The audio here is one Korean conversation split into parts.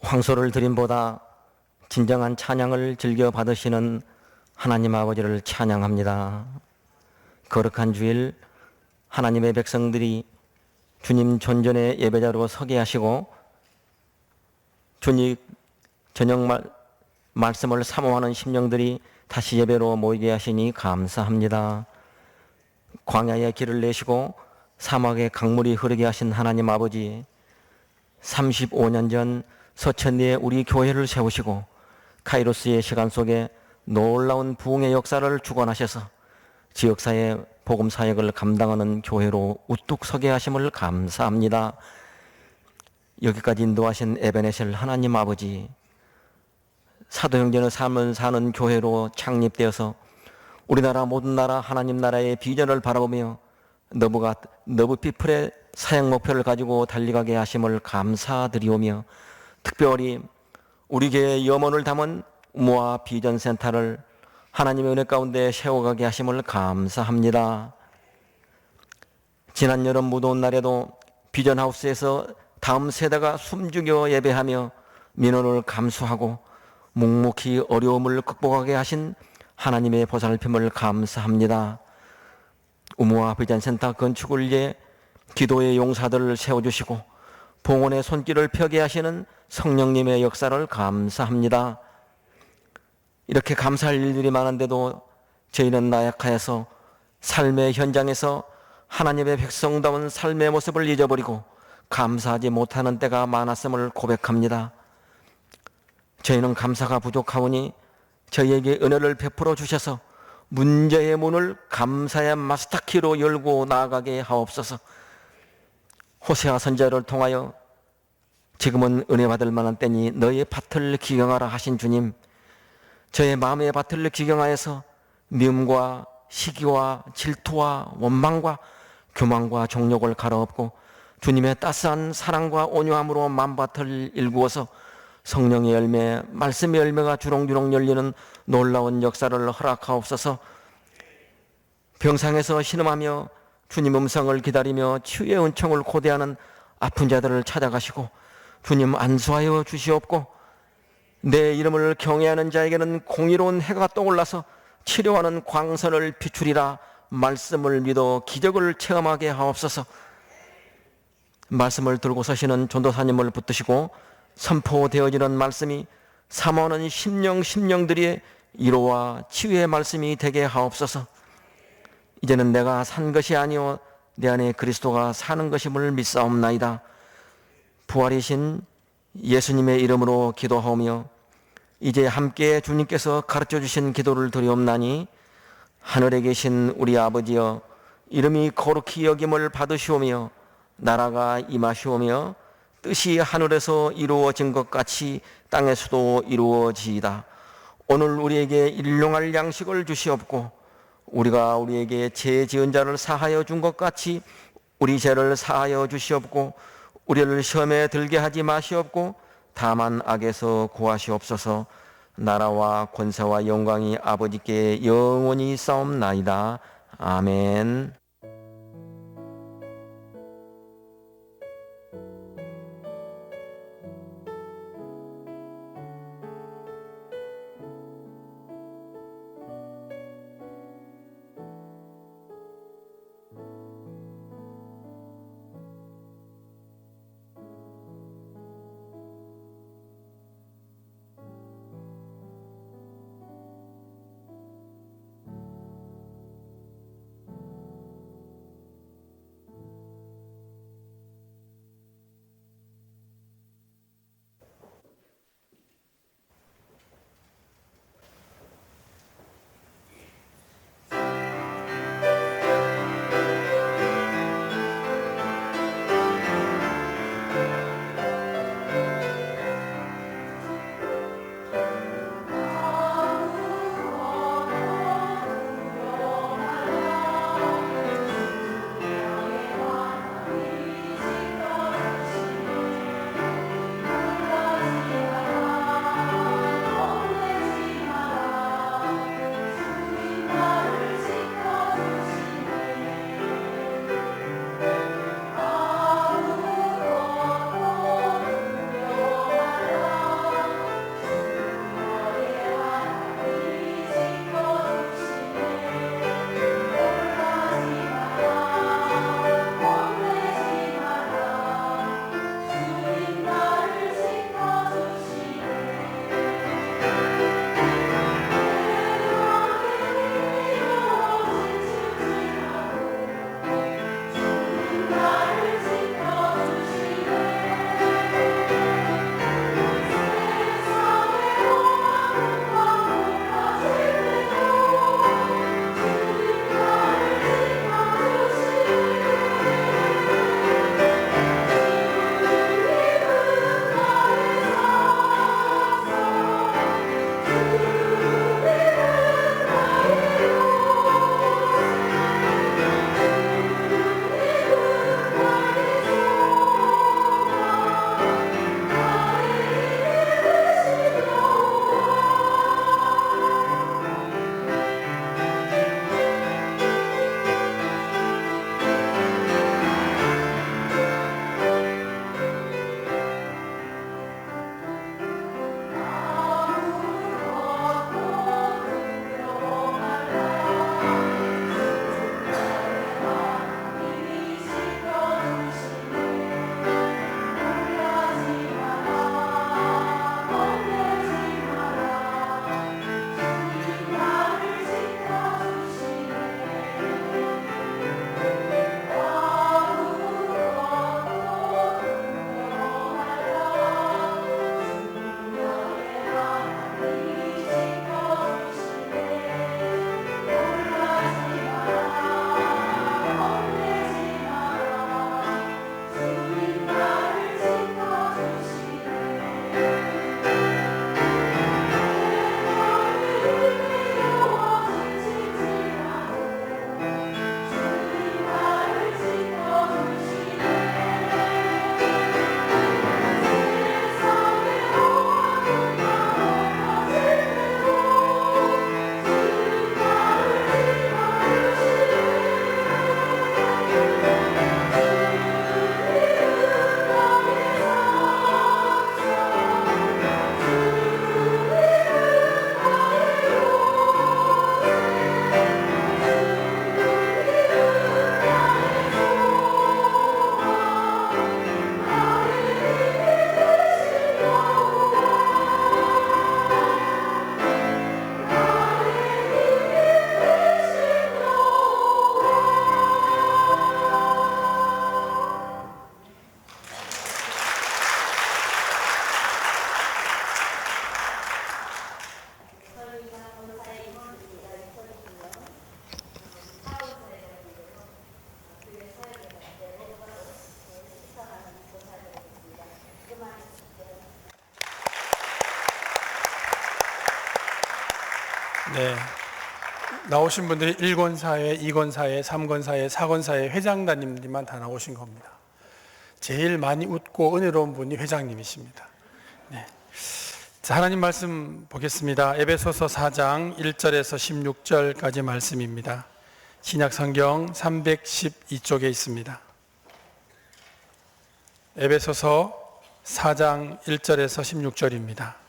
황소를 드림보다 진정한 찬양을 즐겨 받으시는 하나님 아버지를 찬양합니다. 거룩한 주일 하나님의 백성들이 주님 존전의 예배자로 서게 하시고 주님 저녁 말씀을 사모하는 심령들이 다시 예배로 모이게 하시니 감사합니다. 광야에 길을 내시고 사막에 강물이 흐르게 하신 하나님 아버지, 35년 전 서천리에 우리 교회를 세우시고 카이로스의 시간 속에 놀라운 부흥의 역사를 주관하셔서 지역사회 복음 사역을 감당하는 교회로 우뚝 서게 하심을 감사합니다. 여기까지 인도하신 에베네셀 하나님 아버지, 사도행전의 삶을 사는 교회로 창립되어서 우리나라 모든 나라 하나님 나라의 비전을 바라보며 너브 피플의 사역 목표를 가지고 달려가게 하심을 감사드리오며, 특별히 우리 교회의 염원을 담은 우모아 비전 센터를 하나님의 은혜 가운데 세워가게 하심을 감사합니다. 지난 여름 무더운 날에도 비전하우스에서 다음 세대가 숨죽여 예배하며 민원을 감수하고 묵묵히 어려움을 극복하게 하신 하나님의 보살핌을 감사합니다. 우모아 비전센터 건축을 위해 기도의 용사들을 세워주시고 봉헌의 손길을 펴게 하시는 성령님의 역사를 감사합니다. 이렇게 감사할 일들이 많은데도 저희는 나약하여서 삶의 현장에서 하나님의 백성다운 삶의 모습을 잊어버리고 감사하지 못하는 때가 많았음을 고백합니다. 저희는 감사가 부족하오니 저희에게 은혜를 베풀어 주셔서 문제의 문을 감사의 마스터키로 열고 나아가게 하옵소서. 호세아 선지자를 통하여 지금은 은혜 받을 만한 때니 너의 밭을 기경하라 하신 주님, 저의 마음의 밭을 기경하여서 미움과 시기와 질투와 원망과 교만과 정욕을 갈아엎고 주님의 따스한 사랑과 온유함으로 만밭을 일구어서 성령의 열매, 말씀의 열매가 주렁주렁 열리는 놀라운 역사를 허락하옵소서. 병상에서 신음하며 주님 음성을 기다리며 치유의 은총을 고대하는 아픈 자들을 찾아가시고 주님 안수하여 주시옵고, 내 이름을 경외하는 자에게는 공의로운 해가 떠올라서 치료하는 광선을 비추리라. 말씀을 믿어 기적을 체험하게 하옵소서. 말씀을 들고 서시는 전도사님을 붙드시고 선포되어지는 말씀이 사모하는 심령들이 위로와 치유의 말씀이 되게 하옵소서. 이제는 내가 산 것이 아니오 내 안에 그리스도가 사는 것임을 믿사옵나이다. 부활이신 예수님의 이름으로 기도하오며 이제 함께 주님께서 가르쳐 주신 기도를 드리옵나니, 하늘에 계신 우리 아버지여, 이름이 거룩히 여김을 받으시오며 나라가 임하시오며 뜻이 하늘에서 이루어진 것 같이 땅에서도 이루어지이다. 오늘 우리에게 일용할 양식을 주시옵고 우리가 우리에게 죄 지은 자를 사하여 준 것 같이 우리 죄를 사하여 주시옵고 우리를 시험에 들게 하지 마시옵고 다만 악에서 구하시옵소서. 나라와 권세와 영광이 아버지께 영원히 싸움나이다. 아멘. 네, 나오신 분들이 1권사회, 2권사회, 3권사회, 4권사회 회장단님들만 다 나오신 겁니다. 제일 많이 웃고 은혜로운 분이 회장님이십니다. 네. 자, 하나님 말씀 보겠습니다. 에베소서 4장 1절에서 16절까지 말씀입니다. 신약성경 312쪽에 있습니다. 에베소서 4장 1절에서 16절입니다.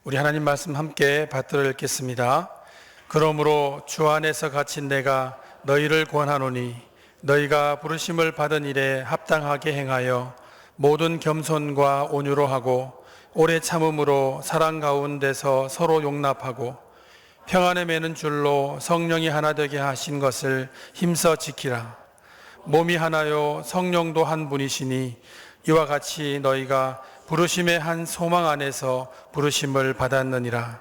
우리 하나님 말씀 함께 받들어 읽겠습니다. 그러므로 주 안에서 갇힌 내가 너희를 권하노니 너희가 부르심을 받은 일에 합당하게 행하여 모든 겸손과 온유로 하고 오래 참음으로 사랑 가운데서 서로 용납하고 평안에 매는 줄로 성령이 하나 되게 하신 것을 힘써 지키라. 몸이 하나요 성령도 한 분이시니 이와 같이 너희가 부르심의 한 소망 안에서 부르심을 받았느니라.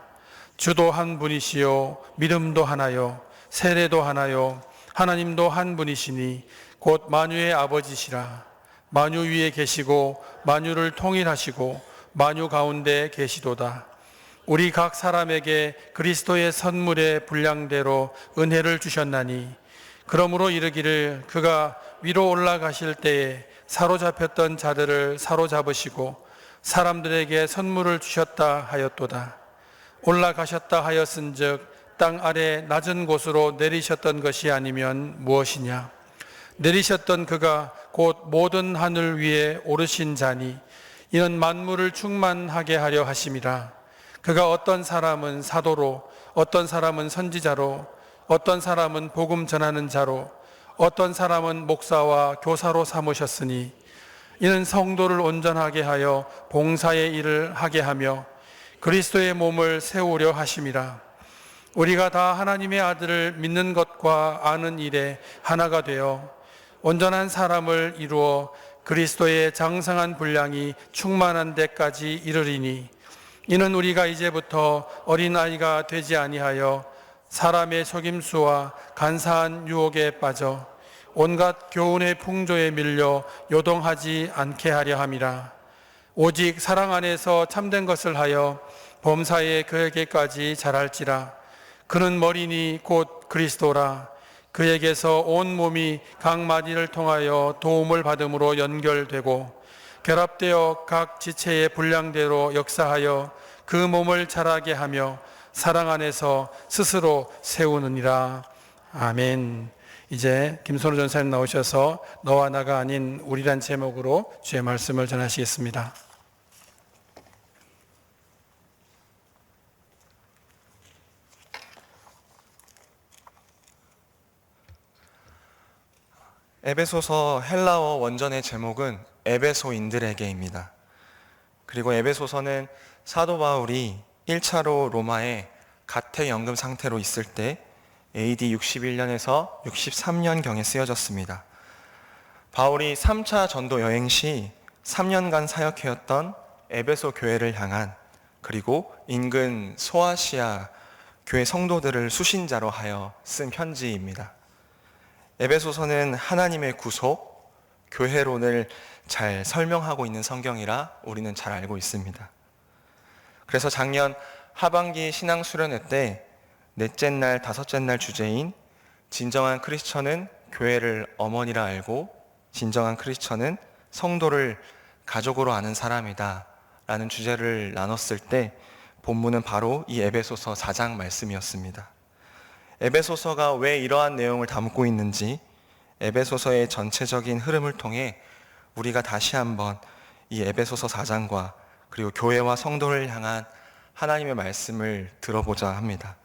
주도 한 분이시요 믿음도 하나요 세례도 하나요 하나님도 한 분이시니 곧 만유의 아버지시라. 만유 위에 계시고 만유를 통일하시고 만유 가운데 계시도다. 우리 각 사람에게 그리스도의 선물의 분량대로 은혜를 주셨나니 그러므로 이르기를 그가 위로 올라가실 때에 사로잡혔던 자들을 사로잡으시고 사람들에게 선물을 주셨다 하였도다. 올라가셨다 하였은즉 땅 아래 낮은 곳으로 내리셨던 것이 아니면 무엇이냐. 내리셨던 그가 곧 모든 하늘 위에 오르신 자니 이는 만물을 충만하게 하려 하심이라. 그가 어떤 사람은 사도로 어떤 사람은 선지자로 어떤 사람은 복음 전하는 자로 어떤 사람은 목사와 교사로 삼으셨으니 이는 성도를 온전하게 하여 봉사의 일을 하게 하며 그리스도의 몸을 세우려 하심이라. 우리가 다 하나님의 아들을 믿는 것과 아는 일에 하나가 되어 온전한 사람을 이루어 그리스도의 장성한 분량이 충만한 데까지 이르리니 이는 우리가 이제부터 어린아이가 되지 아니하여 사람의 속임수와 간사한 유혹에 빠져 온갖 교훈의 풍조에 밀려 요동하지 않게 하려 함이라. 오직 사랑 안에서 참된 것을 하여 범사에 그에게까지 자랄지라. 그는 머리니 곧 그리스도라. 그에게서 온 몸이 각 마디를 통하여 도움을 받음으로 연결되고 결합되어 각 지체의 분량대로 역사하여 그 몸을 자라게 하며 사랑 안에서 스스로 세우느니라. 아멘. 이제 김선우 전사님 나오셔서 너와 나가 아닌 우리란 제목으로 주의 말씀을 전하시겠습니다. 에베소서 헬라어 원전의 제목은 에베소인들에게입니다. 그리고 에베소서는 사도 바울이 1차로 로마에 가택연금 상태로 있을 때 AD 61년에서 63년경에 쓰여졌습니다. 바울이 3차 전도 여행 시 3년간 사역해왔던 에베소 교회를 향한 그리고 인근 소아시아 교회 성도들을 수신자로 하여 쓴 편지입니다. 에베소서는 하나님의 구속, 교회론을 잘 설명하고 있는 성경이라 우리는 잘 알고 있습니다. 그래서 작년 하반기 신앙수련회 때 넷째 날, 다섯째 날 주제인 진정한 크리스천은 교회를 어머니라 알고 진정한 크리스천은 성도를 가족으로 아는 사람이다 라는 주제를 나눴을 때 본문은 바로 이 에베소서 4장 말씀이었습니다. 에베소서가 왜 이러한 내용을 담고 있는지 에베소서의 전체적인 흐름을 통해 우리가 다시 한번 이 에베소서 4장과 그리고 교회와 성도를 향한 하나님의 말씀을 들어보자 합니다.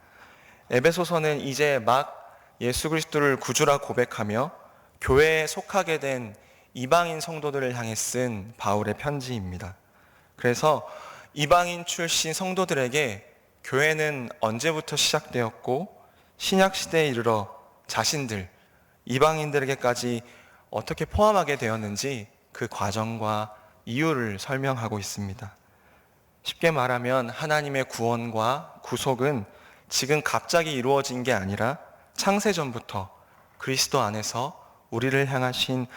에베소서는 이제 막 예수 그리스도를 구주라 고백하며 교회에 속하게 된 이방인 성도들을 향해 쓴 바울의 편지입니다. 그래서 이방인 출신 성도들에게 교회는 언제부터 시작되었고 신약 시대에 이르러 자신들, 이방인들에게까지 어떻게 포함하게 되었는지 그 과정과 이유를 설명하고 있습니다. 쉽게 말하면 하나님의 구원과 구속은 지금 갑자기 이루어진 게 아니라 창세전부터 그리스도 안에서 우리를 향하신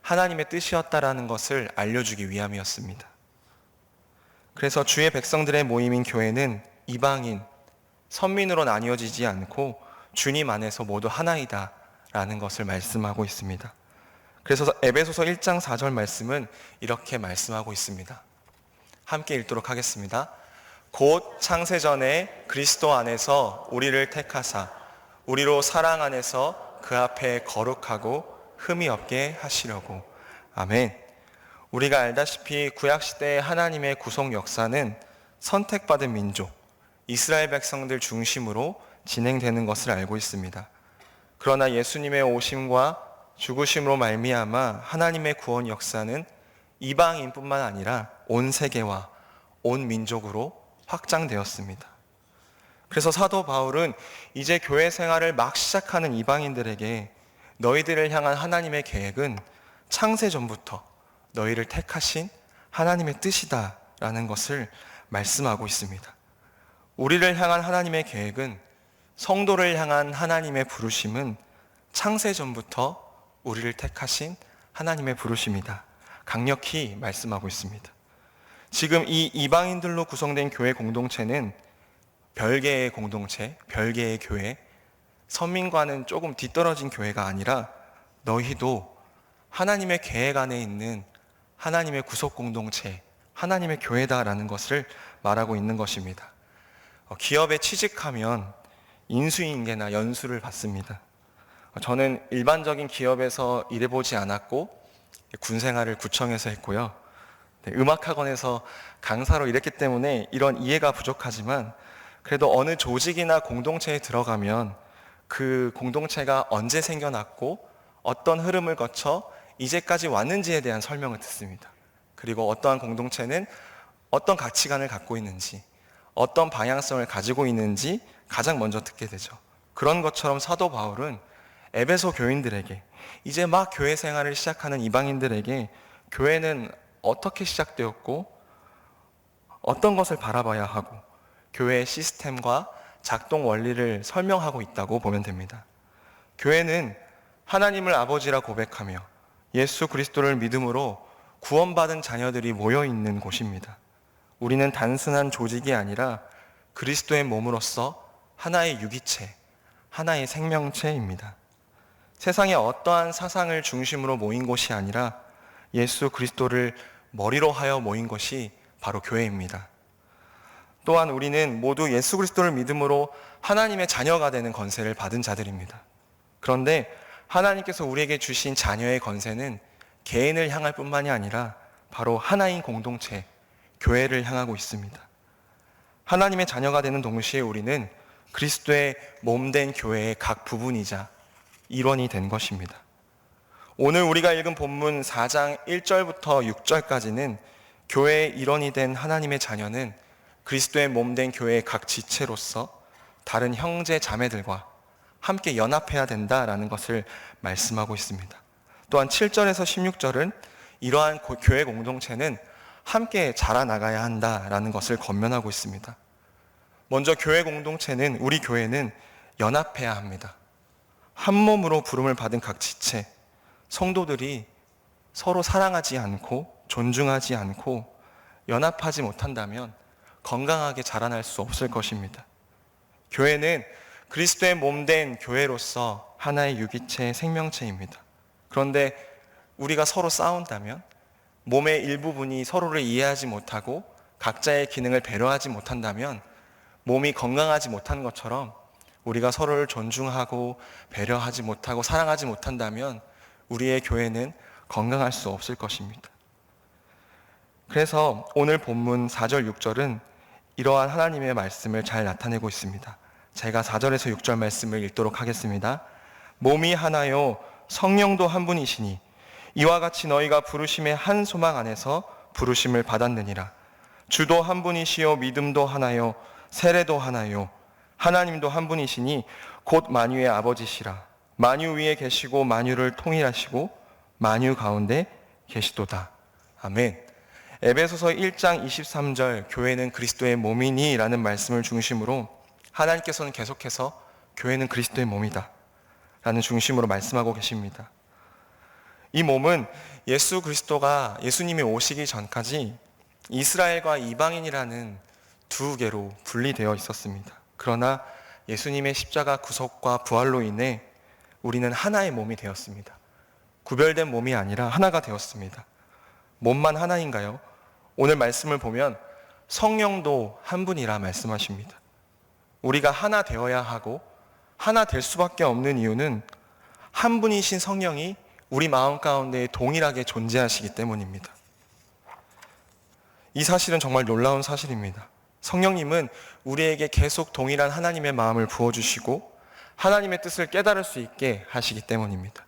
하나님의 뜻이었다라는 것을 알려주기 위함이었습니다. 그래서 주의 백성들의 모임인 교회는 이방인, 선민으로 나뉘어지지 않고 주님 안에서 모두 하나이다 라는 것을 말씀하고 있습니다. 그래서 에베소서 1장 4절 말씀은 이렇게 말씀하고 있습니다. 함께 읽도록 하겠습니다. 곧 창세전에 그리스도 안에서 우리를 택하사 우리로 사랑 안에서 그 앞에 거룩하고 흠이 없게 하시려고. 아멘. 우리가 알다시피 구약시대의 하나님의 구속 역사는 선택받은 민족, 이스라엘 백성들 중심으로 진행되는 것을 알고 있습니다. 그러나 예수님의 오심과 죽으심으로 말미암아 하나님의 구원 역사는 이방인뿐만 아니라 온 세계와 온 민족으로 확장되었습니다. 그래서 사도 바울은 이제 교회 생활을 막 시작하는 이방인들에게 너희들을 향한 하나님의 계획은 창세 전부터 너희를 택하신 하나님의 뜻이다라는 것을 말씀하고 있습니다. 우리를 향한 하나님의 계획은, 성도를 향한 하나님의 부르심은 창세 전부터 우리를 택하신 하나님의 부르심이다. 강력히 말씀하고 있습니다. 지금 이 이방인들로 구성된 교회 공동체는 별개의 공동체, 별개의 교회, 선민과는 조금 뒤떨어진 교회가 아니라 너희도 하나님의 계획 안에 있는 하나님의 구속 공동체, 하나님의 교회다라는 것을 말하고 있는 것입니다. 기업에 취직하면 인수인계나 연수를 받습니다. 저는 일반적인 기업에서 일해보지 않았고 군생활을 구청에서 했고요. 음악학원에서 강사로 일했기 때문에 이런 이해가 부족하지만 그래도 어느 조직이나 공동체에 들어가면 그 공동체가 언제 생겨났고 어떤 흐름을 거쳐 이제까지 왔는지에 대한 설명을 듣습니다. 그리고 어떠한 공동체는 어떤 가치관을 갖고 있는지, 어떤 방향성을 가지고 있는지 가장 먼저 듣게 되죠. 그런 것처럼 사도 바울은 에베소 교인들에게, 이제 막 교회 생활을 시작하는 이방인들에게 교회는 어떻게 시작되었고 어떤 것을 바라봐야 하고 교회의 시스템과 작동 원리를 설명하고 있다고 보면 됩니다. 교회는 하나님을 아버지라 고백하며 예수 그리스도를 믿음으로 구원받은 자녀들이 모여 있는 곳입니다. 우리는 단순한 조직이 아니라 그리스도의 몸으로서 하나의 유기체, 하나의 생명체입니다. 세상의 어떠한 사상을 중심으로 모인 곳이 아니라 예수 그리스도를 머리로 하여 모인 것이 바로 교회입니다. 또한 우리는 모두 예수 그리스도를 믿음으로 하나님의 자녀가 되는 권세를 받은 자들입니다. 그런데 하나님께서 우리에게 주신 자녀의 권세는 개인을 향할 뿐만이 아니라 바로 하나인 공동체, 교회를 향하고 있습니다. 하나님의 자녀가 되는 동시에 우리는 그리스도의 몸된 교회의 각 부분이자 일원이 된 것입니다. 오늘 우리가 읽은 본문 4장 1절부터 6절까지는 교회의 일원이 된 하나님의 자녀는 그리스도의 몸된 교회의 각 지체로서 다른 형제 자매들과 함께 연합해야 된다라는 것을 말씀하고 있습니다. 또한 7절에서 16절은 이러한 교회 공동체는 함께 자라나가야 한다라는 것을 권면하고 있습니다. 먼저 교회 공동체는, 우리 교회는 연합해야 합니다. 한 몸으로 부름을 받은 각 지체, 성도들이 서로 사랑하지 않고 존중하지 않고 연합하지 못한다면 건강하게 자라날 수 없을 것입니다. 교회는 그리스도의 몸된 교회로서 하나의 유기체, 생명체입니다. 그런데 우리가 서로 싸운다면, 몸의 일부분이 서로를 이해하지 못하고 각자의 기능을 배려하지 못한다면 몸이 건강하지 못한 것처럼 우리가 서로를 존중하고 배려하지 못하고 사랑하지 못한다면 우리의 교회는 건강할 수 없을 것입니다. 그래서 오늘 본문 4절, 6절은 이러한 하나님의 말씀을 잘 나타내고 있습니다. 제가 4절에서 6절 말씀을 읽도록 하겠습니다. 몸이 하나요 성령도 한 분이시니 이와 같이 너희가 부르심의 한 소망 안에서 부르심을 받았느니라. 주도 한 분이시요 믿음도 하나요 세례도 하나요 하나님도 한 분이시니 곧 만유의 아버지시라. 만유 위에 계시고 만유를 통일하시고 만유 가운데 계시도다. 아멘. 에베소서 1장 23절 교회는 그리스도의 몸이니 라는 말씀을 중심으로 하나님께서는 계속해서 교회는 그리스도의 몸이다 라는 중심으로 말씀하고 계십니다. 이 몸은 예수 그리스도가 예수님이 오시기 전까지 이스라엘과 이방인이라는 두 개로 분리되어 있었습니다. 그러나 예수님의 십자가 구속과 부활로 인해 우리는 하나의 몸이 되었습니다. 구별된 몸이 아니라 하나가 되었습니다. 몸만 하나인가요? 오늘 말씀을 보면 성령도 한 분이라 말씀하십니다. 우리가 하나 되어야 하고 하나 될 수밖에 없는 이유는 한 분이신 성령이 우리 마음 가운데 동일하게 존재하시기 때문입니다. 이 사실은 정말 놀라운 사실입니다. 성령님은 우리에게 계속 동일한 하나님의 마음을 부어주시고 하나님의 뜻을 깨달을 수 있게 하시기 때문입니다.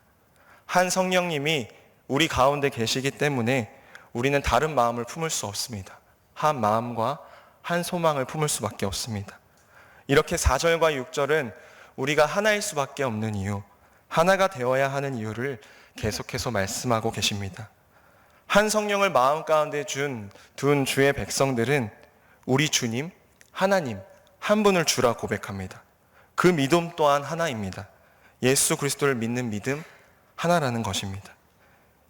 한 성령님이 우리 가운데 계시기 때문에 우리는 다른 마음을 품을 수 없습니다. 한 마음과 한 소망을 품을 수밖에 없습니다. 이렇게 4절과 6절은 우리가 하나일 수밖에 없는 이유, 하나가 되어야 하는 이유를 계속해서 말씀하고 계십니다. 한 성령을 마음 가운데 둔 주의 백성들은 우리 주님, 하나님 한 분을 주라 고백합니다. 그 믿음 또한 하나입니다. 예수 그리스도를 믿는 믿음 하나라는 것입니다.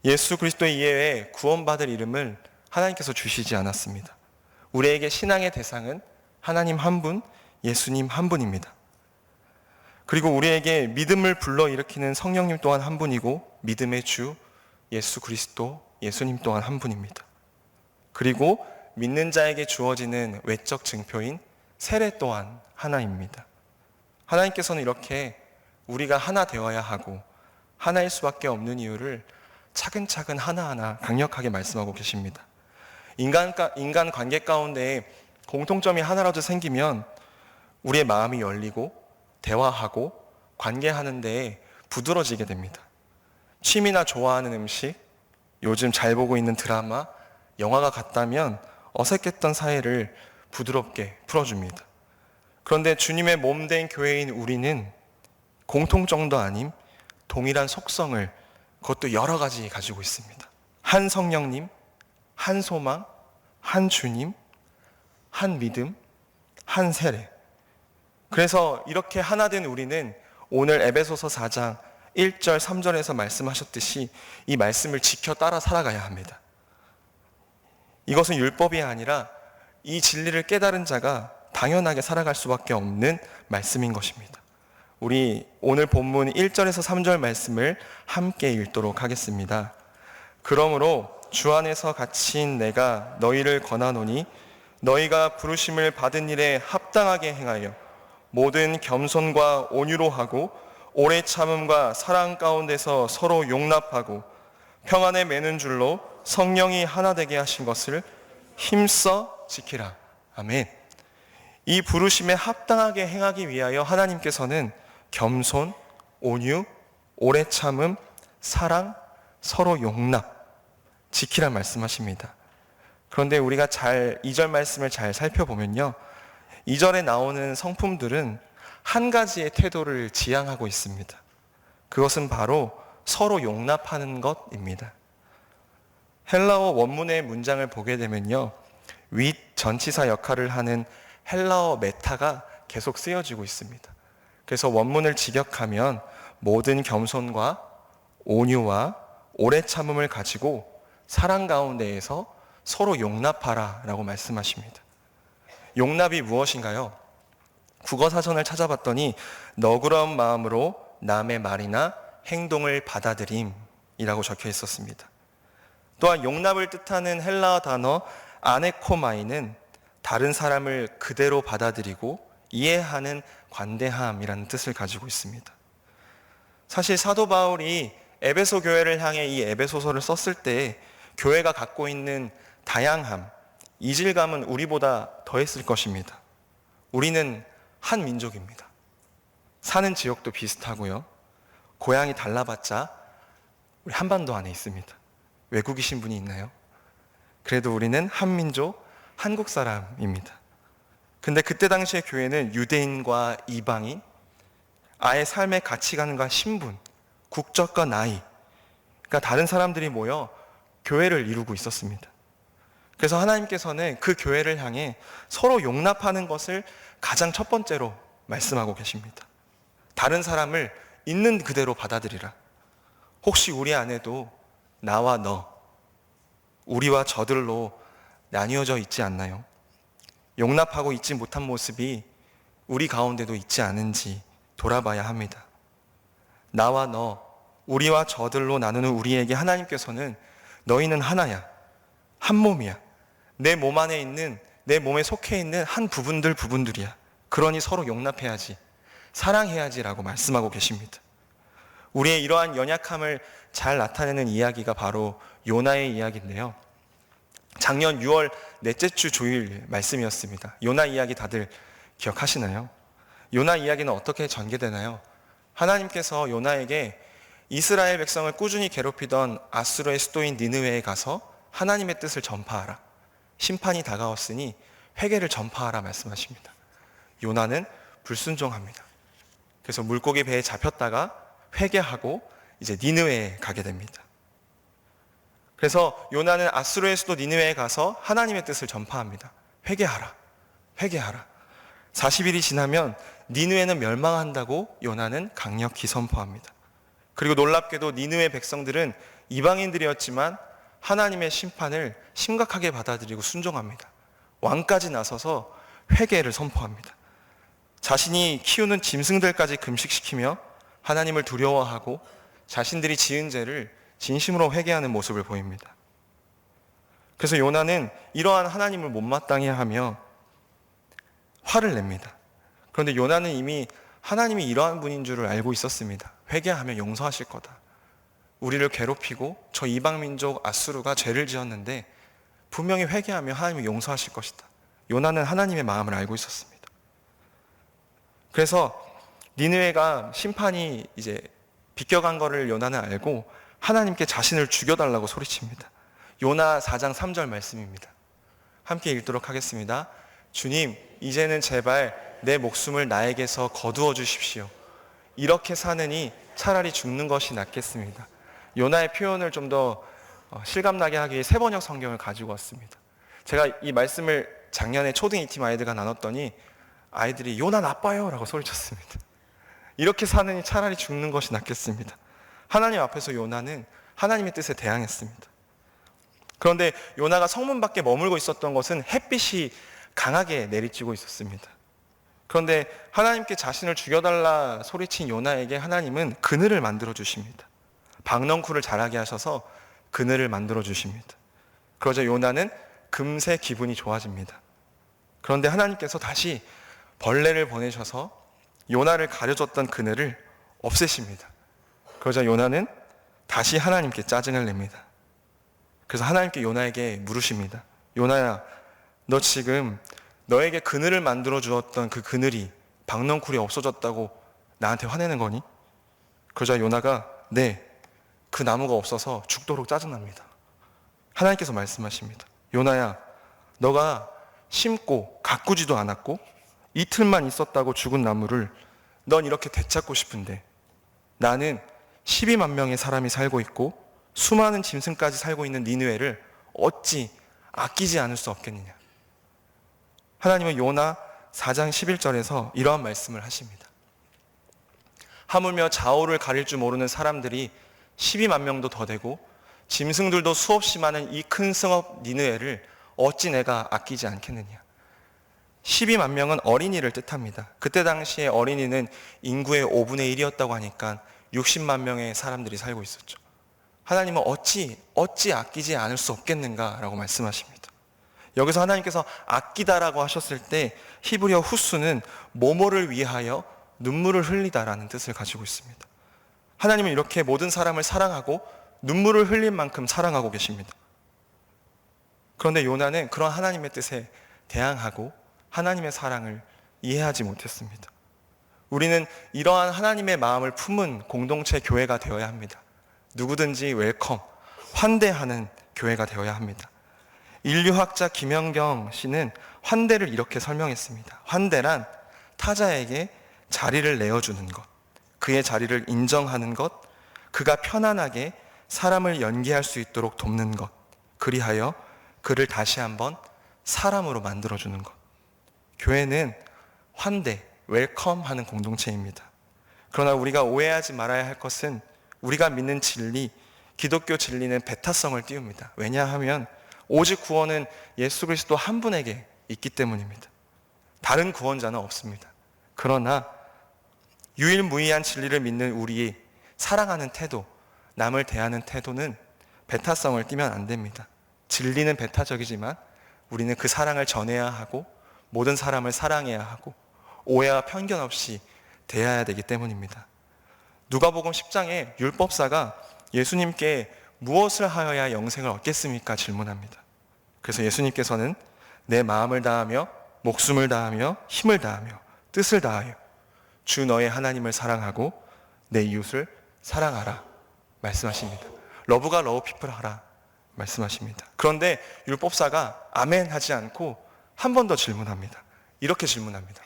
예수 그리스도 이외에 구원받을 이름을 하나님께서 주시지 않았습니다. 우리에게 신앙의 대상은 하나님 한 분, 예수님 한 분입니다. 그리고 우리에게 믿음을 불러일으키는 성령님 또한 한 분이고 믿음의 주 예수 그리스도, 예수님 또한 한 분입니다. 그리고 믿는 자에게 주어지는 외적 증표인 세례 또한 하나입니다. 하나님께서는 이렇게 우리가 하나 되어야 하고 하나일 수밖에 없는 이유를 차근차근 하나하나 강력하게 말씀하고 계십니다. 인간 관계 가운데 공통점이 하나라도 생기면 우리의 마음이 열리고 대화하고 관계하는 데에 부드러지게 됩니다. 취미나 좋아하는 음식, 요즘 잘 보고 있는 드라마, 영화가 같다면 어색했던 사이를 부드럽게 풀어줍니다. 그런데 주님의 몸된 교회인 우리는 공통점도 아닌 동일한 속성을 그것도 여러 가지 가지고 있습니다. 한 성령님, 한 소망, 한 주님, 한 믿음, 한 세례. 그래서 이렇게 하나 된 우리는 오늘 에베소서 4장 1절 3절에서 말씀하셨듯이 이 말씀을 지켜 따라 살아가야 합니다. 이것은 율법이 아니라 이 진리를 깨달은 자가 당연하게 살아갈 수밖에 없는 말씀인 것입니다. 우리 오늘 본문 1절에서 3절 말씀을 함께 읽도록 하겠습니다. 그러므로 주 안에서 갇힌 내가 너희를 권하노니 너희가 부르심을 받은 일에 합당하게 행하여 모든 겸손과 온유로 하고 오래 참음과 사랑 가운데서 서로 용납하고 평안에 매는 줄로 성령이 하나 되게 하신 것을 힘써 지키라. 아멘. 이 부르심에 합당하게 행하기 위하여 하나님께서는 겸손, 온유, 오래 참음, 사랑, 서로 용납, 지키라 말씀하십니다. 그런데 우리가 2절 말씀을 잘 살펴보면요, 2절에 나오는 성품들은 한 가지의 태도를 지향하고 있습니다. 그것은 바로 서로 용납하는 것입니다. 헬라어 원문의 문장을 보게 되면요, 윗 전치사 역할을 하는 헬라어 메타가 계속 쓰여지고 있습니다. 그래서 원문을 직역하면 모든 겸손과 온유와 오래 참음을 가지고 사랑 가운데에서 서로 용납하라 라고 말씀하십니다. 용납이 무엇인가요? 국어사전을 찾아봤더니 너그러운 마음으로 남의 말이나 행동을 받아들임이라고 적혀 있었습니다. 또한 용납을 뜻하는 헬라어 단어 아네코마이는 다른 사람을 그대로 받아들이고 이해하는 관대함이라는 뜻을 가지고 있습니다. 사실 사도 바울이 에베소 교회를 향해 이 에베소서를 썼을 때 교회가 갖고 있는 다양함, 이질감은 우리보다 더했을 것입니다. 우리는 한 민족입니다. 사는 지역도 비슷하고요. 고향이 달라봤자 우리 한반도 안에 있습니다. 외국이신 분이 있나요? 그래도 우리는 한 민족, 한국 사람입니다. 근데 그때 당시의 교회는 유대인과 이방인, 아예 삶의 가치관과 신분, 국적과 나이, 그러니까 다른 사람들이 모여 교회를 이루고 있었습니다. 그래서 하나님께서는 그 교회를 향해 서로 용납하는 것을 가장 첫 번째로 말씀하고 계십니다. 다른 사람을 있는 그대로 받아들이라. 혹시 우리 안에도 나와 너, 우리와 저들로 나뉘어져 있지 않나요? 용납하고 있지 못한 모습이 우리 가운데도 있지 않은지 돌아봐야 합니다. 나와 너, 우리와 저들로 나누는 우리에게 하나님께서는 너희는 하나야, 한 몸이야, 내 몸 안에 있는, 내 몸에 속해 있는 한 부분들이야. 그러니 서로 용납해야지, 사랑해야지라고 말씀하고 계십니다. 우리의 이러한 연약함을 잘 나타내는 이야기가 바로 요나의 이야기인데요. 작년 6월 넷째 주 주일 말씀이었습니다. 요나 이야기 다들 기억하시나요? 요나 이야기는 어떻게 전개되나요? 하나님께서 요나에게 이스라엘 백성을 꾸준히 괴롭히던 아수르의 수도인 니느웨에 가서 하나님의 뜻을 전파하라, 심판이 다가왔으니 회개를 전파하라 말씀하십니다. 요나는 불순종합니다. 그래서 물고기 배에 잡혔다가 회개하고 이제 니느웨에 가게 됩니다. 그래서 요나는 아수르의 수도 니느웨에 가서 하나님의 뜻을 전파합니다. 회개하라, 회개하라. 40일이 지나면 니느웨는 멸망한다고 요나는 강력히 선포합니다. 그리고 놀랍게도 니느웨 백성들은 이방인들이었지만 하나님의 심판을 심각하게 받아들이고 순종합니다. 왕까지 나서서 회개를 선포합니다. 자신이 키우는 짐승들까지 금식시키며 하나님을 두려워하고 자신들이 지은 죄를 진심으로 회개하는 모습을 보입니다. 그래서 요나는 이러한 하나님을 못마땅해 하며 화를 냅니다. 그런데 요나는 이미 하나님이 이러한 분인 줄을 알고 있었습니다. 회개하면 용서하실 거다. 우리를 괴롭히고 저 이방민족 아수르가 죄를 지었는데 분명히 회개하면 하나님이 용서하실 것이다. 요나는 하나님의 마음을 알고 있었습니다. 그래서 니느웨가 심판이 이제 비껴간 거를 요나는 알고 하나님께 자신을 죽여달라고 소리칩니다. 요나 4장 3절 말씀입니다. 함께 읽도록 하겠습니다. 주님, 이제는 제발 내 목숨을 나에게서 거두어 주십시오. 이렇게 사느니 차라리 죽는 것이 낫겠습니다. 요나의 표현을 좀 더 실감나게 하기 위해 세번역 성경을 가지고 왔습니다. 제가 이 말씀을 작년에 초등 2팀 아이들과 나눴더니 아이들이 요나 나빠요 라고 소리쳤습니다. 이렇게 사느니 차라리 죽는 것이 낫겠습니다. 하나님 앞에서 요나는 하나님의 뜻에 대항했습니다. 그런데 요나가 성문 밖에 머물고 있었던 것은 햇빛이 강하게 내리쬐고 있었습니다. 그런데 하나님께 자신을 죽여달라 소리친 요나에게 하나님은 그늘을 만들어 주십니다. 박넝쿨을 자라게 하셔서 그늘을 만들어 주십니다. 그러자 요나는 금세 기분이 좋아집니다. 그런데 하나님께서 다시 벌레를 보내셔서 요나를 가려줬던 그늘을 없애십니다. 그러자 요나는 다시 하나님께 짜증을 냅니다. 그래서 하나님께 요나에게 물으십니다. 요나야, 너 지금 너에게 그늘을 만들어 주었던 그 그늘이 박넝쿨이 없어졌다고 나한테 화내는 거니? 그러자 요나가 네, 그 나무가 없어서 죽도록 짜증납니다. 하나님께서 말씀하십니다. 요나야, 너가 심고 가꾸지도 않았고 이틀만 있었다고 죽은 나무를 넌 이렇게 되찾고 싶은데 나는 12만 명의 사람이 살고 있고 수많은 짐승까지 살고 있는 니느웨를 어찌 아끼지 않을 수 없겠느냐. 하나님은 요나 4장 11절에서 이러한 말씀을 하십니다. 하물며 좌우를 가릴 줄 모르는 사람들이 12만 명도 더 되고 짐승들도 수없이 많은 이 큰 성읍 니느웨를 어찌 내가 아끼지 않겠느냐. 12만 명은 어린이를 뜻합니다. 그때 당시에 어린이는 인구의 5분의 1이었다고 하니까 60만 명의 사람들이 살고 있었죠. 하나님은 어찌 아끼지 않을 수 없겠는가라고 말씀하십니다. 여기서 하나님께서 아끼다라고 하셨을 때 히브리어 후스는 모모를 위하여 눈물을 흘리다라는 뜻을 가지고 있습니다. 하나님은 이렇게 모든 사람을 사랑하고 눈물을 흘릴 만큼 사랑하고 계십니다. 그런데 요나는 그런 하나님의 뜻에 대항하고 하나님의 사랑을 이해하지 못했습니다. 우리는 이러한 하나님의 마음을 품은 공동체 교회가 되어야 합니다. 누구든지 웰컴, 환대하는 교회가 되어야 합니다. 인류학자 김영경 씨는 환대를 이렇게 설명했습니다. 환대란 타자에게 자리를 내어주는 것, 그의 자리를 인정하는 것, 그가 편안하게 사람을 연기할 수 있도록 돕는 것, 그리하여 그를 다시 한번 사람으로 만들어주는 것. 교회는 환대, 웰컴 하는 공동체입니다. 그러나 우리가 오해하지 말아야 할 것은 우리가 믿는 진리, 기독교 진리는 배타성을 띄웁니다. 왜냐하면 오직 구원은 예수 그리스도 한 분에게 있기 때문입니다. 다른 구원자는 없습니다. 그러나 유일무이한 진리를 믿는 우리의 사랑하는 태도, 남을 대하는 태도는 배타성을 띠면 안 됩니다. 진리는 배타적이지만 우리는 그 사랑을 전해야 하고 모든 사람을 사랑해야 하고 오해와 편견 없이 대해야 되기 때문입니다. 누가복음 10장에 율법사가 예수님께 무엇을 하여야 영생을 얻겠습니까? 질문합니다. 그래서 예수님께서는 내 마음을 다하며 목숨을 다하며 힘을 다하며 뜻을 다하여 주 너의 하나님을 사랑하고 내 이웃을 사랑하라 말씀하십니다. 러브가 러브 피플 하라 말씀하십니다. 그런데 율법사가 아멘 하지 않고 한 번 더 질문합니다. 이렇게 질문합니다.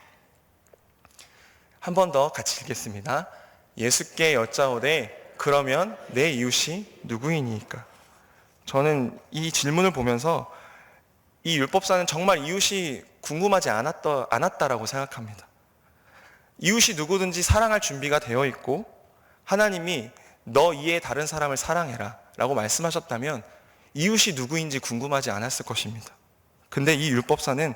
한 번 더 같이 읽겠습니다. 예수께 여짜오되 그러면 내 이웃이 누구이니까? 저는 이 질문을 보면서 이 율법사는 정말 이웃이 궁금하지 않았다라고 생각합니다. 이웃이 누구든지 사랑할 준비가 되어 있고 하나님이 너 이외에 다른 사람을 사랑해라 라고 말씀하셨다면 이웃이 누구인지 궁금하지 않았을 것입니다. 근데 이 율법사는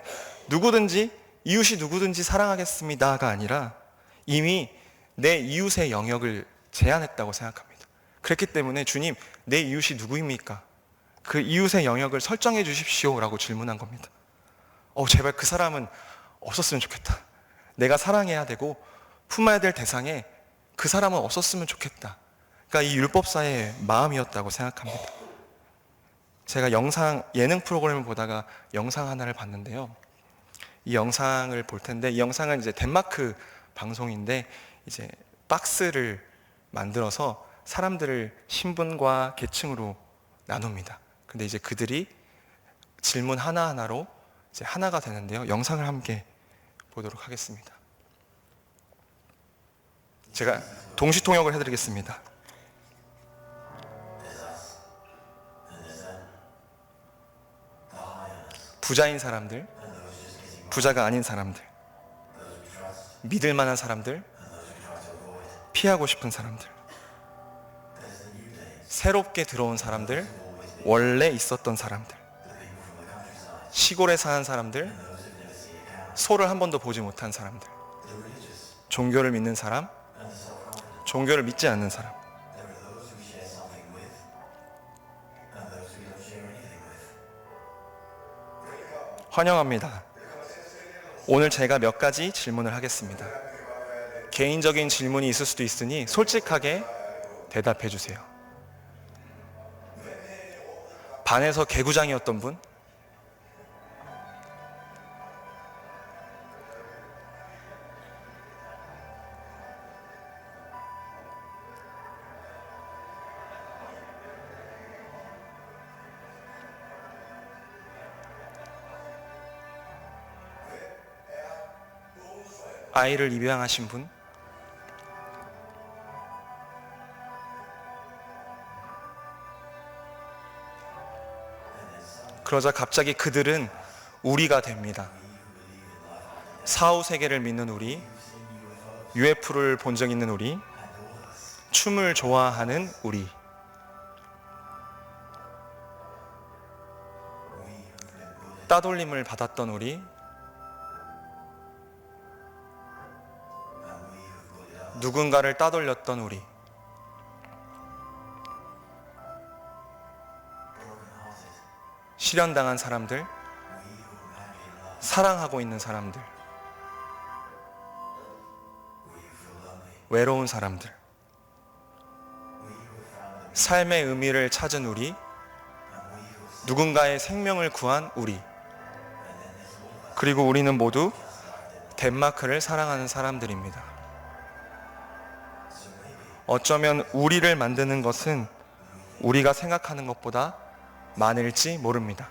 이웃이 누구든지 사랑하겠습니다가 아니라 이미 내 이웃의 영역을 제한했다고 생각합니다. 그렇기 때문에 주님, 내 이웃이 누구입니까? 그 이웃의 영역을 설정해 주십시오 라고 질문한 겁니다. 제발 그 사람은 없었으면 좋겠다. 내가 사랑해야 되고 품어야 될 대상에 그 사람은 없었으면 좋겠다. 그러니까 이 율법사의 마음이었다고 생각합니다. 제가 예능 프로그램을 보다가 영상 하나를 봤는데요. 이 영상을 볼 텐데 이 영상은 이제 덴마크 방송인데 이제 박스를 만들어서 사람들을 신분과 계층으로 나눕니다. 근데 이제 그들이 질문 하나하나로 이제 하나가 되는데요. 영상을 함께 보도록 하겠습니다. 제가 동시 통역을 해드리겠습니다. 부자인 사람들, 부자가 아닌 사람들, 믿을 만한 사람들, 피하고 싶은 사람들, 새롭게 들어온 사람들, 원래 있었던 사람들, 시골에 사는 사람들, 소를 한 번도 보지 못한 사람들, 종교를 믿는 사람, 종교를 믿지 않는 사람. 환영합니다. 오늘 제가 몇 가지 질문을 하겠습니다. 개인적인 질문이 있을 수도 있으니 솔직하게 대답해 주세요. 반에서 개구장이었던 분? 아이를 입양하신 분? 그러자 갑자기 그들은 우리가 됩니다. 사후 세계를 믿는 우리, UFO를 본 적 있는 우리, 춤을 좋아하는 우리. 따돌림을 받았던 우리, 누군가를 따돌렸던 우리, 실현당한 사람들, 사랑하고 있는 사람들, 외로운 사람들, 삶의 의미를 찾은 우리, 누군가의 생명을 구한 우리, 그리고 우리는 모두 덴마크를 사랑하는 사람들입니다. 어쩌면 우리를 만드는 것은 우리가 생각하는 것보다 많을지 모릅니다.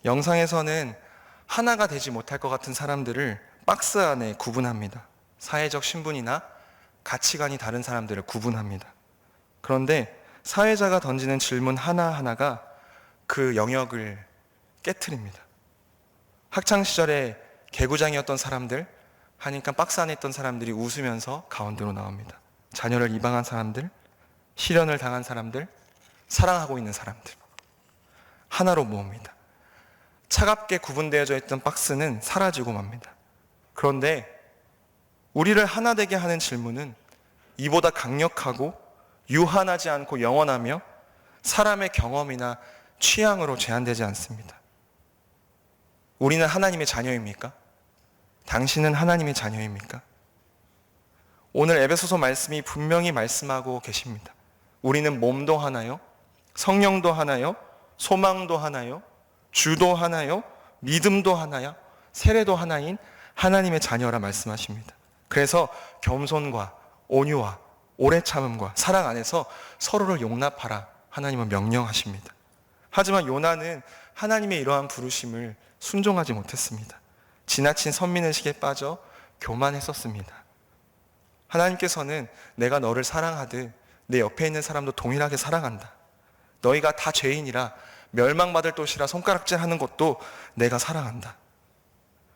영상에서는 하나가 되지 못할 것 같은 사람들을 박스 안에 구분합니다. 사회적 신분이나 가치관이 다른 사람들을 구분합니다. 그런데 사회자가 던지는 질문 하나하나가 그 영역을 깨트립니다. 학창시절에 개구장이었던 사람들 하니까 박스 안에 있던 사람들이 웃으면서 가운데로 나옵니다. 자녀를 입양한 사람들, 시련을 당한 사람들, 사랑하고 있는 사람들 하나로 모읍니다. 차갑게 구분되어져 있던 박스는 사라지고 맙니다. 그런데 우리를 하나 되게 하는 질문은 이보다 강력하고 유한하지 않고 영원하며 사람의 경험이나 취향으로 제한되지 않습니다. 우리는 하나님의 자녀입니까? 당신은 하나님의 자녀입니까? 오늘 에베소서 말씀이 분명히 말씀하고 계십니다. 우리는 몸도 하나요? 성령도 하나요? 소망도 하나요? 주도 하나요? 믿음도 하나요? 세례도 하나인 하나님의 자녀라 말씀하십니다. 그래서 겸손과 온유와 오래 참음과 사랑 안에서 서로를 용납하라 하나님은 명령하십니다. 하지만 요나는 하나님의 이러한 부르심을 순종하지 못했습니다. 지나친 선민의식에 빠져 교만했었습니다. 하나님께서는 내가 너를 사랑하듯 내 옆에 있는 사람도 동일하게 사랑한다. 너희가 다 죄인이라 멸망받을 것이라 손가락질하는 것도 내가 사랑한다.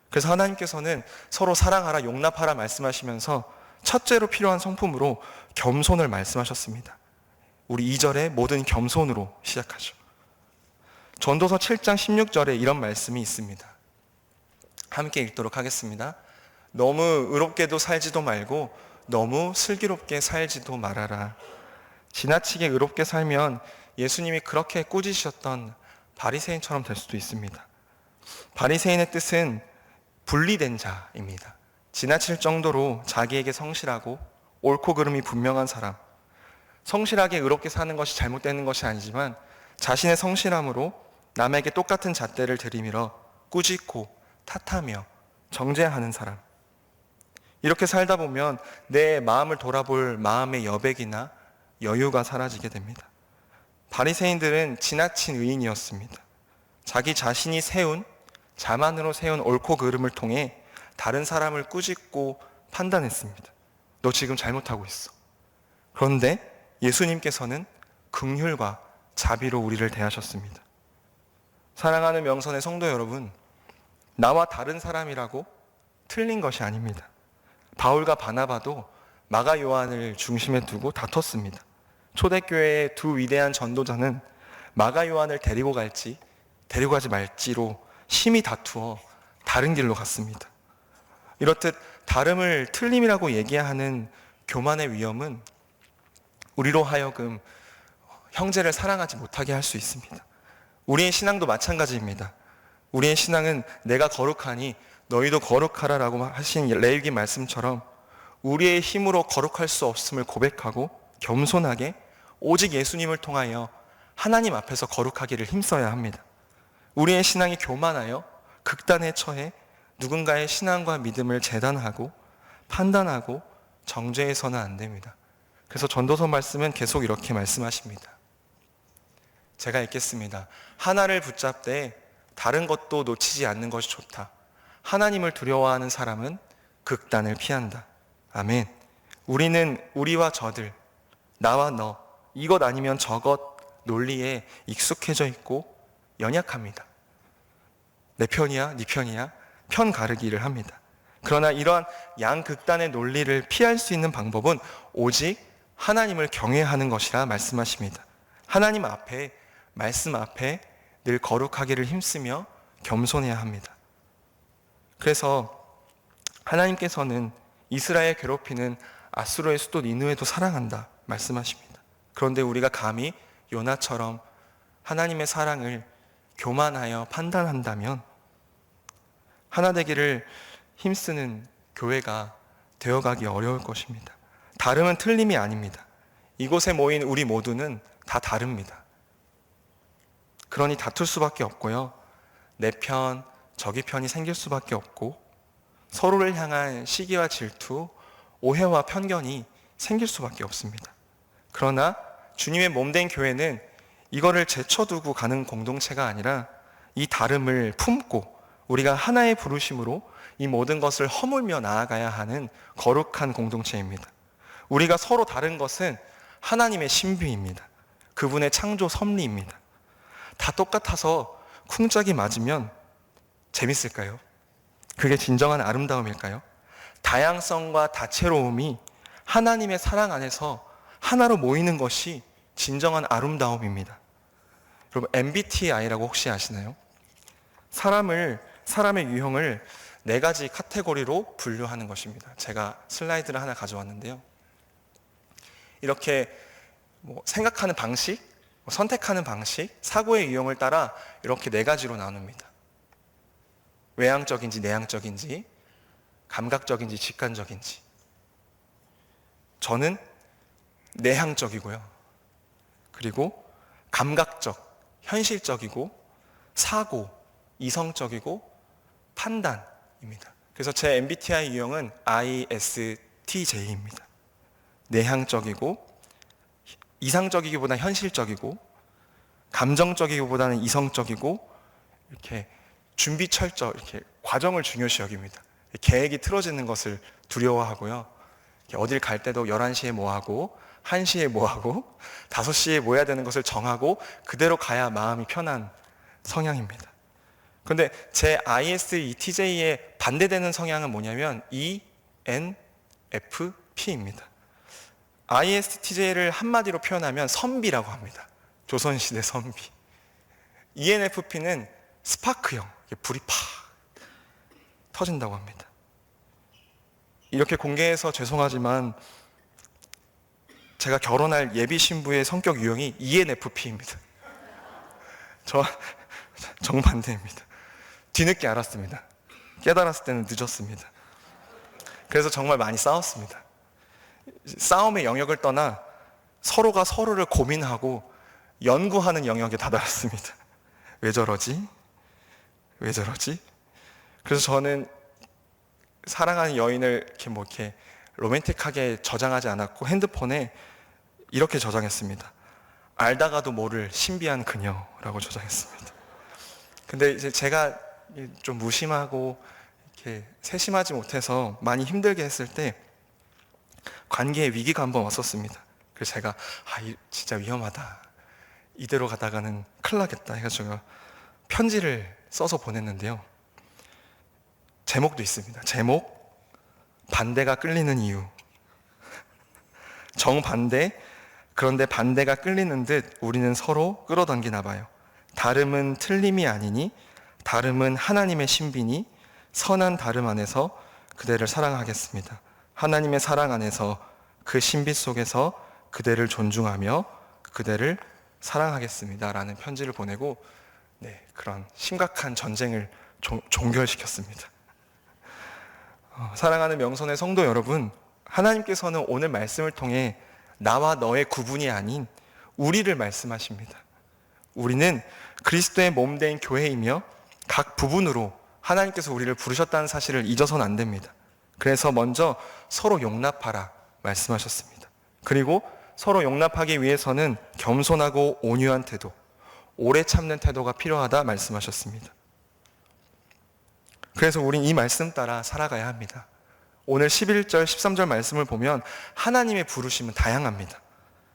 그래서 하나님께서는 서로 사랑하라 용납하라 말씀하시면서 첫째로 필요한 성품으로 겸손을 말씀하셨습니다. 우리 2절에 모든 겸손으로 시작하죠. 전도서 7장 16절에 이런 말씀이 있습니다. 함께 읽도록 하겠습니다. 너무 의롭게도 살지도 말고 너무 슬기롭게 살지도 말아라. 지나치게 의롭게 살면 예수님이 그렇게 꾸짖으셨던 바리새인처럼 될 수도 있습니다. 바리새인의 뜻은 분리된 자입니다. 지나칠 정도로 자기에게 성실하고 옳고 그름이 분명한 사람, 성실하게 의롭게 사는 것이 잘못되는 것이 아니지만 자신의 성실함으로 남에게 똑같은 잣대를 들이밀어 꾸짖고 탓하며 정죄하는 사람, 이렇게 살다 보면 내 마음을 돌아볼 마음의 여백이나 여유가 사라지게 됩니다. 바리새인들은 지나친 의인이었습니다. 자기 자신이 세운, 자만으로 세운 옳고 그름을 통해 다른 사람을 꾸짖고 판단했습니다. 너 지금 잘못하고 있어. 그런데 예수님께서는 긍휼과 자비로 우리를 대하셨습니다. 사랑하는 명선의 성도 여러분, 나와 다른 사람이라고 틀린 것이 아닙니다. 바울과 바나바도 마가 요한을 중심에 두고 다퉜습니다. 초대교회의 두 위대한 전도자는 마가 요한을 데리고 갈지 데리고 가지 말지로 심히 다투어 다른 길로 갔습니다. 이렇듯 다름을 틀림이라고 얘기하는 교만의 위험은 우리로 하여금 형제를 사랑하지 못하게 할 수 있습니다. 우리의 신앙도 마찬가지입니다. 우리의 신앙은 내가 거룩하니 너희도 거룩하라라고 하신 레위기 말씀처럼 우리의 힘으로 거룩할 수 없음을 고백하고 겸손하게 오직 예수님을 통하여 하나님 앞에서 거룩하기를 힘써야 합니다. 우리의 신앙이 교만하여 극단에 처해 누군가의 신앙과 믿음을 재단하고 판단하고 정죄해서는 안 됩니다. 그래서 전도서 말씀은 계속 이렇게 말씀하십니다. 제가 읽겠습니다. 하나를 붙잡되 다른 것도 놓치지 않는 것이 좋다. 하나님을 두려워하는 사람은 극단을 피한다. 아멘. 우리는 우리와 저들, 나와 너, 이것 아니면 저것 논리에 익숙해져 있고 연약합니다. 내 편이야, 네 편이야, 편 가르기를 합니다. 그러나 이러한 양극단의 논리를 피할 수 있는 방법은 오직 하나님을 경외하는 것이라 말씀하십니다. 하나님 앞에, 말씀 앞에 늘 거룩하기를 힘쓰며 겸손해야 합니다. 그래서 하나님께서는 이스라엘 괴롭히는 아수르의 수도 니느웨도 사랑한다 말씀하십니다. 그런데 우리가 감히 요나처럼 하나님의 사랑을 교만하여 판단한다면 하나 되기를 힘쓰는 교회가 되어가기 어려울 것입니다. 다름은 틀림이 아닙니다. 이곳에 모인 우리 모두는 다 다릅니다. 그러니 다툴 수밖에 없고요. 내 편, 저기 편이 생길 수밖에 없고 서로를 향한 시기와 질투, 오해와 편견이 생길 수밖에 없습니다. 그러나 주님의 몸된 교회는 이거를 제쳐두고 가는 공동체가 아니라 이 다름을 품고 우리가 하나의 부르심으로 이 모든 것을 허물며 나아가야 하는 거룩한 공동체입니다. 우리가 서로 다른 것은 하나님의 신비입니다. 그분의 창조 섭리입니다. 다 똑같아서 쿵짝이 맞으면 재밌을까요? 그게 진정한 아름다움일까요? 다양성과 다채로움이 하나님의 사랑 안에서 하나로 모이는 것이 진정한 아름다움입니다. 여러분, MBTI라고 혹시 아시나요? 사람의 유형을 4가지 카테고리로 분류하는 것입니다. 제가 슬라이드를 하나 가져왔는데요. 이렇게 생각하는 방식, 선택하는 방식, 사고의 유형을 따라 이렇게 4가지로 나눕니다. 외향적인지 내향적인지, 감각적인지 직관적인지. 저는 내향적이고요. 그리고 감각적, 현실적이고, 사고, 이성적이고, 판단입니다. 그래서 제 MBTI 유형은 ISTJ입니다. 내향적이고, 이상적이기보다 현실적이고, 감정적이기보다는 이성적이고, 이렇게 준비 철저, 이렇게 과정을 중요시 여깁니다. 계획이 틀어지는 것을 두려워하고요. 어딜 갈 때도 11시에 뭐 하고, 1시에 뭐 하고, 5시에 뭐 해야 되는 것을 정하고 그대로 가야 마음이 편한 성향입니다. 그런데 제 ISTJ의 반대되는 성향은 뭐냐면 ENFP입니다. ISTJ를 한마디로 표현하면 선비라고 합니다. 조선시대 선비. ENFP는 스파크형, 불이 팍 터진다고 합니다. 이렇게 공개해서 죄송하지만 제가 결혼할 예비 신부의 성격 유형이 ENFP입니다. 저 정반대입니다. 뒤늦게 알았습니다. 깨달았을 때는 늦었습니다. 그래서 정말 많이 싸웠습니다. 싸움의 영역을 떠나 서로가 서로를 고민하고 연구하는 영역에 다다랐습니다. 왜 저러지? 왜 저러지? 그래서 저는 사랑하는 여인을 이렇게 로맨틱하게 저장하지 않았고 핸드폰에 이렇게 저장했습니다. 알다가도 모를 신비한 그녀라고 저장했습니다. 근데 이제 제가 좀 무심하고 이렇게 세심하지 못해서 많이 힘들게 했을 때 관계에 위기가 한번 왔었습니다. 그래서 제가 진짜 위험하다. 이대로 가다가는 큰일 나겠다 해가지고 제가 편지를 써서 보냈는데요. 제목도 있습니다. 제목, 반대가 끌리는 이유. 정반대, 그런데 반대가 끌리는 듯 우리는 서로 끌어당기나 봐요. 다름은 틀림이 아니니, 다름은 하나님의 신비니, 선한 다름 안에서 그대를 사랑하겠습니다. 하나님의 사랑 안에서 그 신비 속에서 그대를 존중하며 그대를 사랑하겠습니다. 라는 편지를 보내고 그런 심각한 전쟁을 종결시켰습니다. 사랑하는 명선의 성도 여러분, 하나님께서는 오늘 말씀을 통해 나와 너의 구분이 아닌 우리를 말씀하십니다. 우리는 그리스도의 몸된 교회이며 각 부분으로 하나님께서 우리를 부르셨다는 사실을 잊어서는 안 됩니다. 그래서 먼저 서로 용납하라 말씀하셨습니다. 그리고 서로 용납하기 위해서는 겸손하고 온유한 태도, 오래 참는 태도가 필요하다 말씀하셨습니다. 그래서 우린 이 말씀 따라 살아가야 합니다. 오늘 11절, 13절 말씀을 보면 하나님의 부르심은 다양합니다.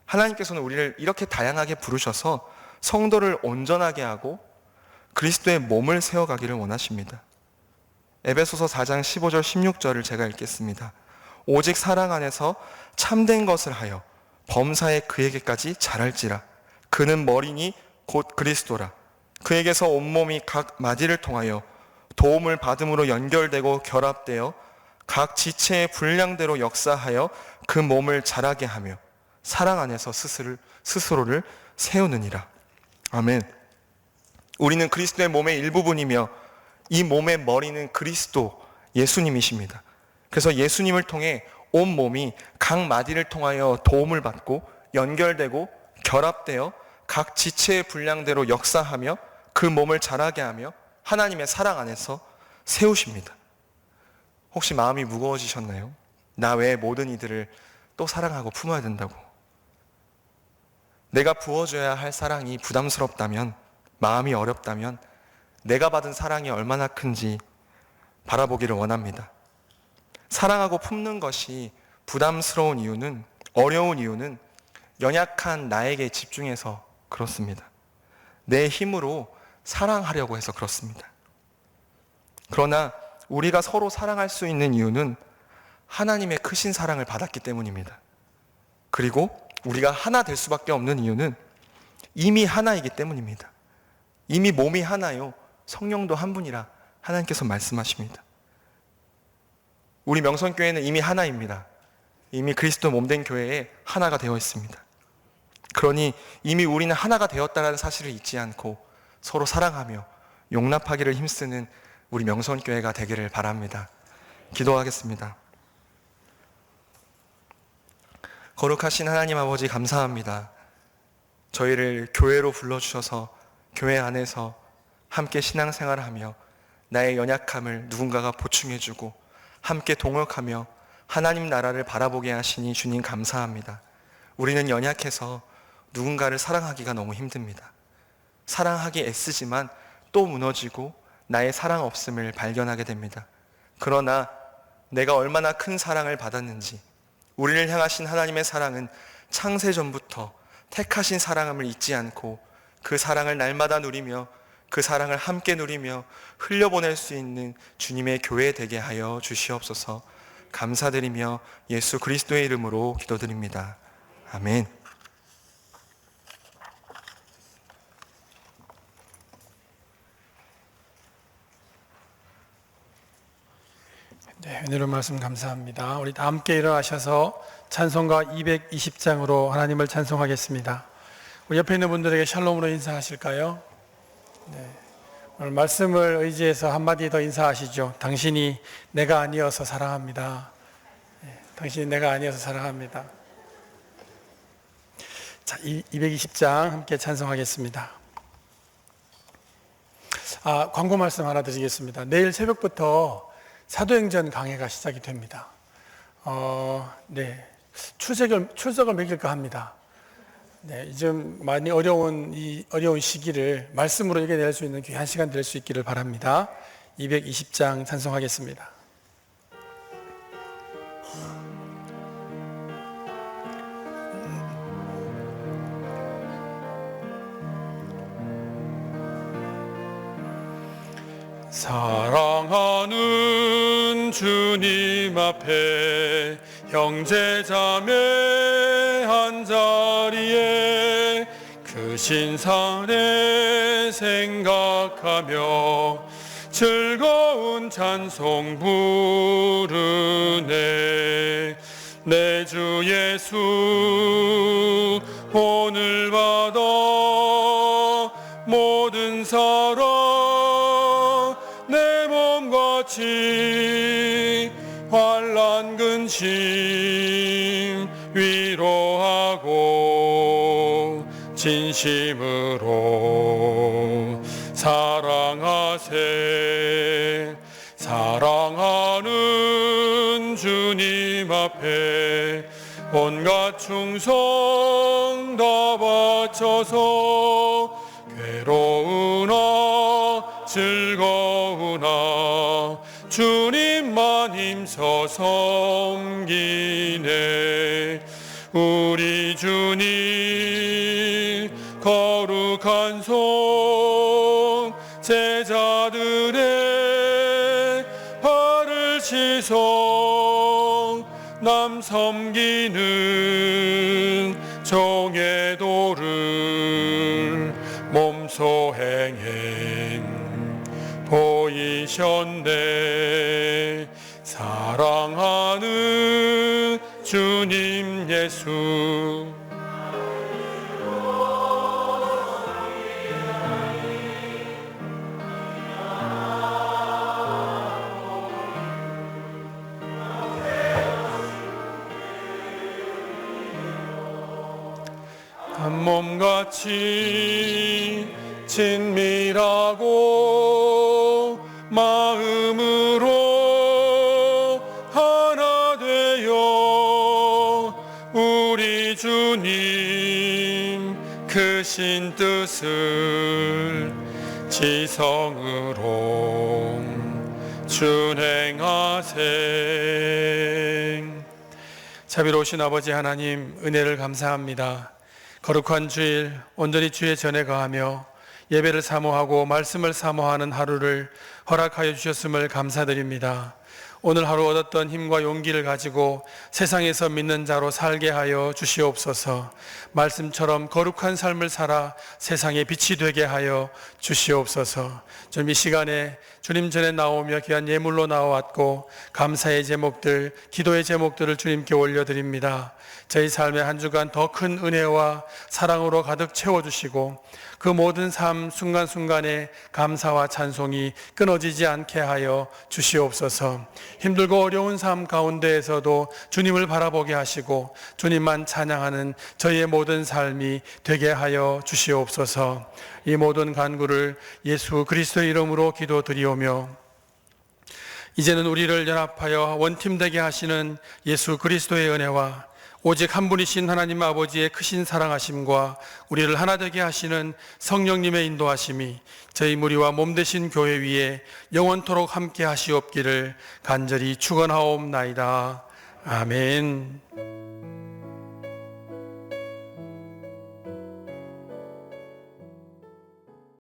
하나님께서는 우리를 이렇게 다양하게 부르셔서 성도를 온전하게 하고 그리스도의 몸을 세워가기를 원하십니다. 에베소서 4장 15절, 16절을 제가 읽겠습니다. 오직 사랑 안에서 참된 것을 하여 범사에 그에게까지 자랄지라. 그는 머리니 곧 그리스도라. 그에게서 온몸이 각 마디를 통하여 도움을 받음으로 연결되고 결합되어 각 지체의 분량대로 역사하여 그 몸을 자라게 하며 사랑 안에서 스스로를 세우느니라. 아멘. 우리는 그리스도의 몸의 일부분이며 이 몸의 머리는 그리스도 예수님이십니다. 그래서 예수님을 통해 온 몸이 각 마디를 통하여 도움을 받고 연결되고 결합되어 각 지체의 분량대로 역사하며 그 몸을 자라게 하며 하나님의 사랑 안에서 세우십니다. 혹시 마음이 무거워지셨나요? 나 외의 모든 이들을 또 사랑하고 품어야 된다고. 내가 부어줘야 할 사랑이 부담스럽다면, 마음이 어렵다면 내가 받은 사랑이 얼마나 큰지 바라보기를 원합니다. 사랑하고 품는 것이 부담스러운 이유는, 어려운 이유는 연약한 나에게 집중해서 그렇습니다. 내 힘으로 사랑하려고 해서 그렇습니다. 그러나 우리가 서로 사랑할 수 있는 이유는 하나님의 크신 사랑을 받았기 때문입니다. 그리고 우리가 하나 될 수밖에 없는 이유는 이미 하나이기 때문입니다. 이미 몸이 하나요, 성령도 한 분이라 하나님께서 말씀하십니다. 우리 명성교회는 이미 하나입니다. 이미 그리스도 몸된 교회에 하나가 되어 있습니다. 그러니 이미 우리는 하나가 되었다는 사실을 잊지 않고 서로 사랑하며 용납하기를 힘쓰는 우리 명성교회가 되기를 바랍니다. 기도하겠습니다. 거룩하신 하나님 아버지, 감사합니다. 저희를 교회로 불러주셔서 교회 안에서 함께 신앙생활을 하며 나의 연약함을 누군가가 보충해주고 함께 동역하며 하나님 나라를 바라보게 하시니 주님 감사합니다. 우리는 연약해서 누군가를 사랑하기가 너무 힘듭니다. 사랑하기 애쓰지만 또 무너지고 나의 사랑 없음을 발견하게 됩니다. 그러나 내가 얼마나 큰 사랑을 받았는지, 우리를 향하신 하나님의 사랑은 창세전부터 택하신 사랑함을 잊지 않고 그 사랑을 날마다 누리며 그 사랑을 함께 누리며 흘려보낼 수 있는 주님의 교회 되게 하여 주시옵소서. 감사드리며 예수 그리스도의 이름으로 기도드립니다. 아멘. 네, 은혜로운 말씀 감사합니다. 우리 다 함께 일어나셔서 찬송가 220장으로 하나님을 찬송하겠습니다. 우리 옆에 있는 분들에게 샬롬으로 인사하실까요? 네. 오늘 말씀을 의지해서 한마디 더 인사하시죠. 당신이 내가 아니어서 사랑합니다. 네, 당신이 내가 아니어서 사랑합니다. 자, 220장 함께 찬송하겠습니다. 광고 말씀 하나 드리겠습니다. 내일 새벽부터 사도행전 강해가 시작이 됩니다. 네, 출석을 매길까 합니다. 네, 좀 많이 어려운 시기를 말씀으로 이겨낼 수 있는 귀한 시간 될 수 있기를 바랍니다. 220장 찬송하겠습니다. 사랑하는 주님 앞에 형제자매 한자리에 그 신사를 생각하며 즐거운 찬송 부르네. 내 주 예수 오늘 받아 모든 사랑 내 몸같이 환난 근심 위로하고 진심으로 사랑하세. 사랑하는 주님 앞에 온갖 충성 다 바쳐서 괴로우나 즐거우나 주님만 힘써 섬기네. 우리 주님 거룩한 손 제자들의 발을 씻어 남 섬기는 종의 도를 몸소 행행 보이셨네. 사랑하는 주님 예수 한 몸같이 친밀하고 마음으로 하나 되어 우리 주님 크신 뜻을 지성으로 준행하세. 자비로우신 아버지 하나님, 은혜를 감사합니다. 거룩한 주일 온전히 주의 전에 거하며 예배를 사모하고 말씀을 사모하는 하루를 허락하여 주셨음을 감사드립니다. 오늘 하루 얻었던 힘과 용기를 가지고 세상에서 믿는 자로 살게 하여 주시옵소서. 말씀처럼 거룩한 삶을 살아 세상의 빛이 되게 하여 주시옵소서. 좀 이 시간에 주님 전에 나오며 귀한 예물로 나와왔고 감사의 제목들, 기도의 제목들을 주님께 올려드립니다. 저희 삶의 한 주간 더 큰 은혜와 사랑으로 가득 채워주시고 그 모든 삶 순간순간에 감사와 찬송이 끊어지지 않게 하여 주시옵소서. 힘들고 어려운 삶 가운데에서도 주님을 바라보게 하시고 주님만 찬양하는 저희의 모든 삶이 되게 하여 주시옵소서. 이 모든 간구를 예수 그리스도의 이름으로 기도드리오며 이제는 우리를 연합하여 원팀되게 하시는 예수 그리스도의 은혜와 오직 한 분이신 하나님 아버지의 크신 사랑하심과 우리를 하나 되게 하시는 성령님의 인도하심이 저희 무리와 몸 되신 교회 위에 영원토록 함께 하시옵기를 간절히 축원하옵나이다. 아멘.